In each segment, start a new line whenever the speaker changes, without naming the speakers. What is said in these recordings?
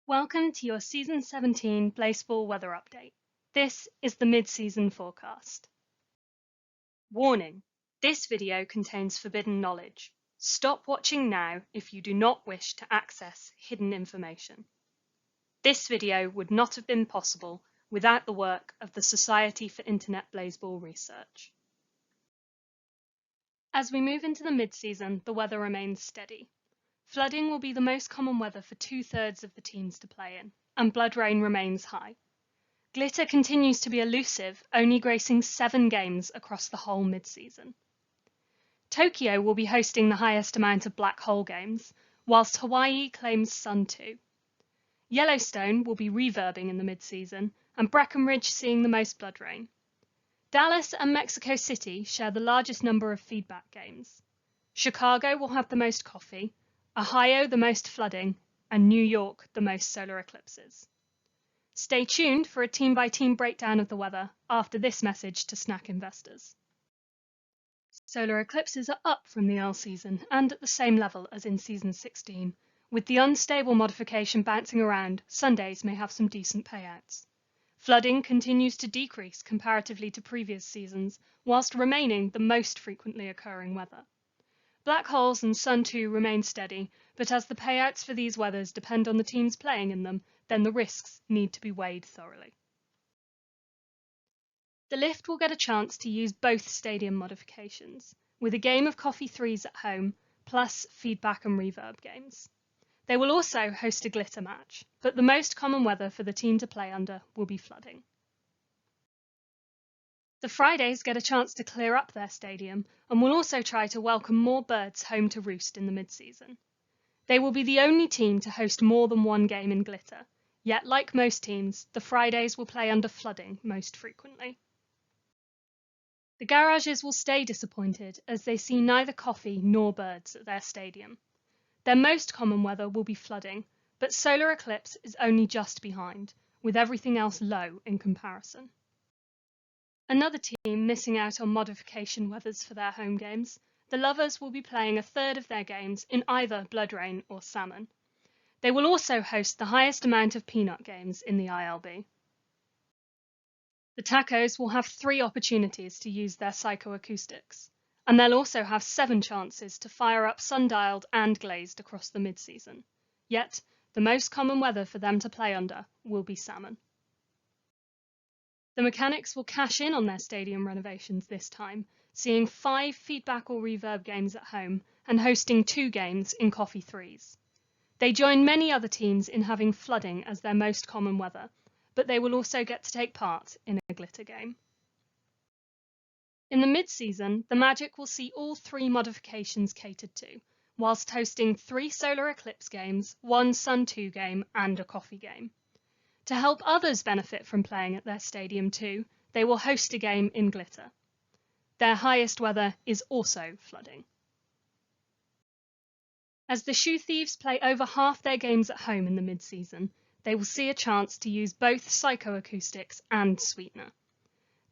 Welcome to your Season 17 Blaseball weather update. This is the mid-season forecast. Warning: this video contains forbidden knowledge. Stop watching now if you do not wish to access hidden information. This video would not have been possible without the work of the Society for Internet Blaseball Research. As we move into the mid-season, the weather remains steady. Flooding will be the most common weather for 2/3 of the teams to play in, and blood rain remains high. Glitter continues to be elusive, only gracing 7 games across the whole mid-season. Tokyo will be hosting the highest amount of black hole games, whilst Hawaii claims Sun 2. Yellowstone will be reverbing in the mid-season, and Breckenridge seeing the most blood rain. Dallas and Mexico City share the largest number of feedback games. Chicago will have the most coffee, Ohio the most flooding, and New York the most solar eclipses. Stay tuned for a team-by-team breakdown of the weather after this message to snack investors. Solar eclipses are up from the Earl season and at the same level as in Season 16. With the unstable modification bouncing around, Sundays may have some decent payouts. Flooding continues to decrease comparatively to previous seasons, whilst remaining the most frequently occurring weather. Black holes and Sun 2 remain steady, but as the payouts for these weathers depend on the teams playing in them, then the risks need to be weighed thoroughly. The Lift will get a chance to use both stadium modifications, with a game of Coffee 3s at home, plus feedback and reverb games. They will also host a glitter match, but the most common weather for the team to play under will be flooding. The Fridays get a chance to clear up their stadium and will also try to welcome more birds home to roost in the mid-season. They will be the only team to host more than one game in glitter, yet like most teams, the Fridays will play under flooding most frequently. The garages will stay disappointed as they see neither coffee nor birds at their stadium. Their most common weather will be flooding, but solar eclipse is only just behind, with everything else low in comparison. Another team missing out on modification weathers for their home games, the Lovers will be playing 1/3 of their games in either blood rain or salmon. They will also host the highest amount of peanut games in the ILB. The Tacos will have 3 opportunities to use their psychoacoustics, and they'll also have 7 chances to fire up sundialed and glazed across the mid-season. Yet, the most common weather for them to play under will be salmon. The Mechanics will cash in on their stadium renovations this time, seeing 5 feedback or reverb games at home and hosting 2 games in Coffee 3s. They join many other teams in having flooding as their most common weather, but they will also get to take part in a glitter game. In the mid-season, the Magic will see all 3 modifications catered to, whilst hosting 3 solar eclipse games, 1 Sun 2 game, and a coffee game. To help others benefit from playing at their stadium too, they will host a game in glitter. Their highest weather is also flooding. As the Shoe Thieves play over half their games at home in the mid-season, they will see a chance to use both psychoacoustics and sweetener.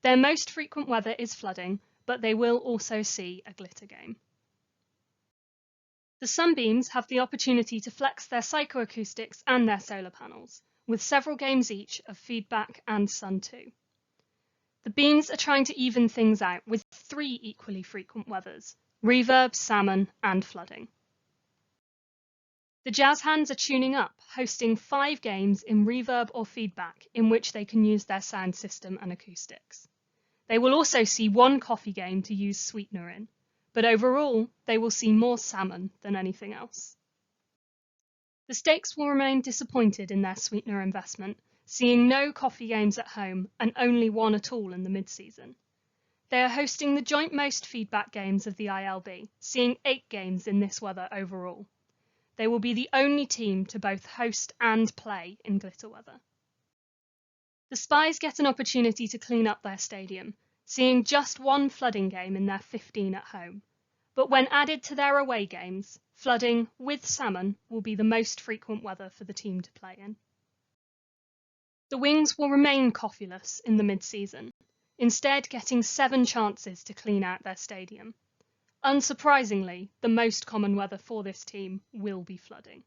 Their most frequent weather is flooding, but they will also see a glitter game. The Sunbeams have the opportunity to flex their psychoacoustics and their solar panels, with several games each of feedback and Sun 2. The Beams are trying to even things out with 3 equally frequent weathers: reverb, salmon, and flooding. The Jazz Hands are tuning up, hosting 5 games in reverb or feedback in which they can use their sound system and acoustics. They will also see 1 coffee game to use sweetener in, but overall they will see more salmon than anything else. The Stakes will remain disappointed in their sweetener investment, seeing no coffee games at home and only 1 at all in the mid-season. They are hosting the joint most feedback games of the ILB, seeing 8 games in this weather overall. They will be the only team to both host and play in glitter weather. The Spies get an opportunity to clean up their stadium, seeing just 1 flooding game in their 15 at home. But when added to their away games, flooding with salmon will be the most frequent weather for the team to play in. The Wings will remain coffeeless in the mid-season, instead getting 7 chances to clean out their stadium. Unsurprisingly, the most common weather for this team will be flooding.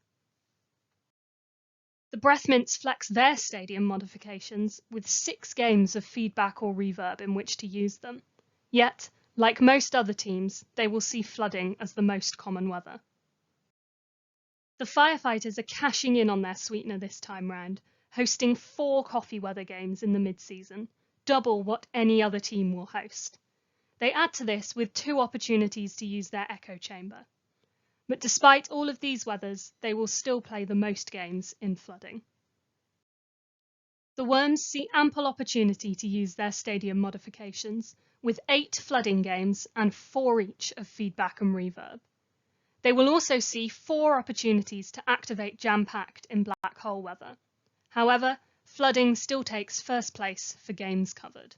The Breath Mints flex their stadium modifications with 6 games of feedback or reverb in which to use them. Yet, like most other teams, they will see flooding as the most common weather. The Firefighters are cashing in on their sweetener this time round, hosting 4 coffee weather games in the mid-season, double what any other team will host. They add to this with 2 opportunities to use their echo chamber. But despite all of these weathers, they will still play the most games in flooding. The Worms see ample opportunity to use their stadium modifications, with 8 flooding games and 4 each of feedback and reverb. They will also see 4 opportunities to activate jam-packed in black hole weather. However, flooding still takes first place for games covered.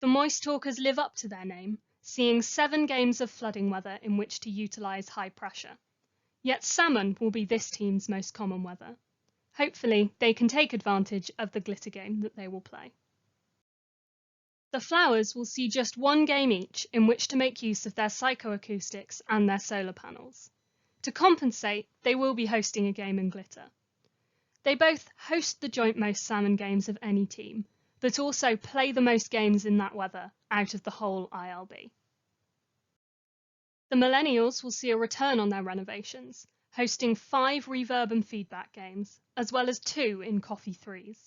The Moist Talkers live up to their name, seeing 7 games of flooding weather in which to utilise high pressure. Yet salmon will be this team's most common weather. Hopefully, they can take advantage of the glitter game that they will play. The Flowers will see just 1 game each in which to make use of their psychoacoustics and their solar panels. To compensate, they will be hosting a game in glitter. They both host the joint most salmon games of any team, but also play the most games in that weather out of the whole ILB. The Millennials will see a return on their renovations, hosting 5 reverb and feedback games, as well as 2 in Coffee 3s.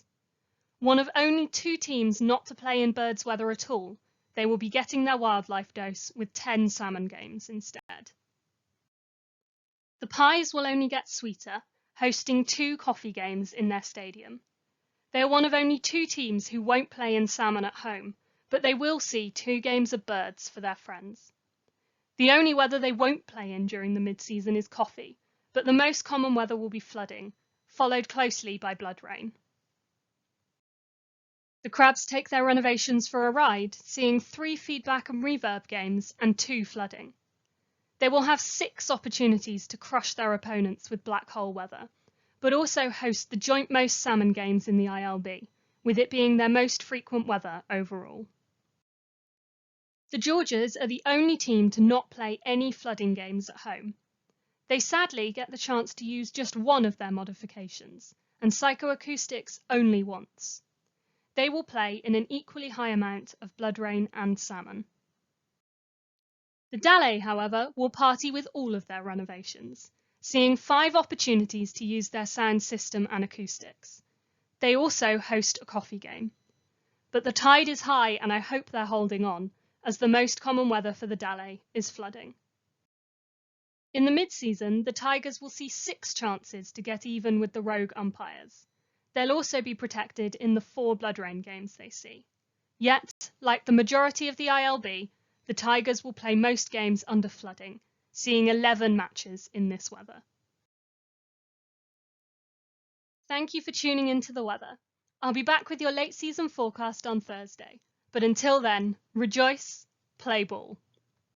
One of only 2 teams not to play in birds weather at all, they will be getting their wildlife dose with 10 salmon games instead. The Pies will only get sweeter, hosting 2 coffee games in their stadium. They are one of only 2 teams who won't play in salmon at home, but they will see 2 games of birds for their friends. The only weather they won't play in during the mid-season is coffee, but the most common weather will be flooding, followed closely by blood rain. The Crabs take their renovations for a ride, seeing 3 feedback and reverb games and 2 flooding. They will have 6 opportunities to crush their opponents with black hole weather, but also host the joint most salmon games in the ILB, with it being their most frequent weather overall. The Georgias are the only team to not play any flooding games at home. They sadly get the chance to use just 1 of their modifications, and psychoacoustics only once. They will play in an equally high amount of blood rain and salmon. The Dallay, however, will party with all of their renovations, seeing 5 opportunities to use their sound system and acoustics. They also host a coffee game. But the tide is high, and I hope they're holding on, as the most common weather for the Dallay is flooding. In the mid-season, the Tigers will see 6 chances to get even with the rogue umpires. They'll also be protected in the 4 blood rain games they see. Yet, like the majority of the ILB, the Tigers will play most games under flooding, seeing 11 matches in this weather. Thank you for tuning into the weather. I'll be back with your late season forecast on Thursday. But until then, rejoice, play ball.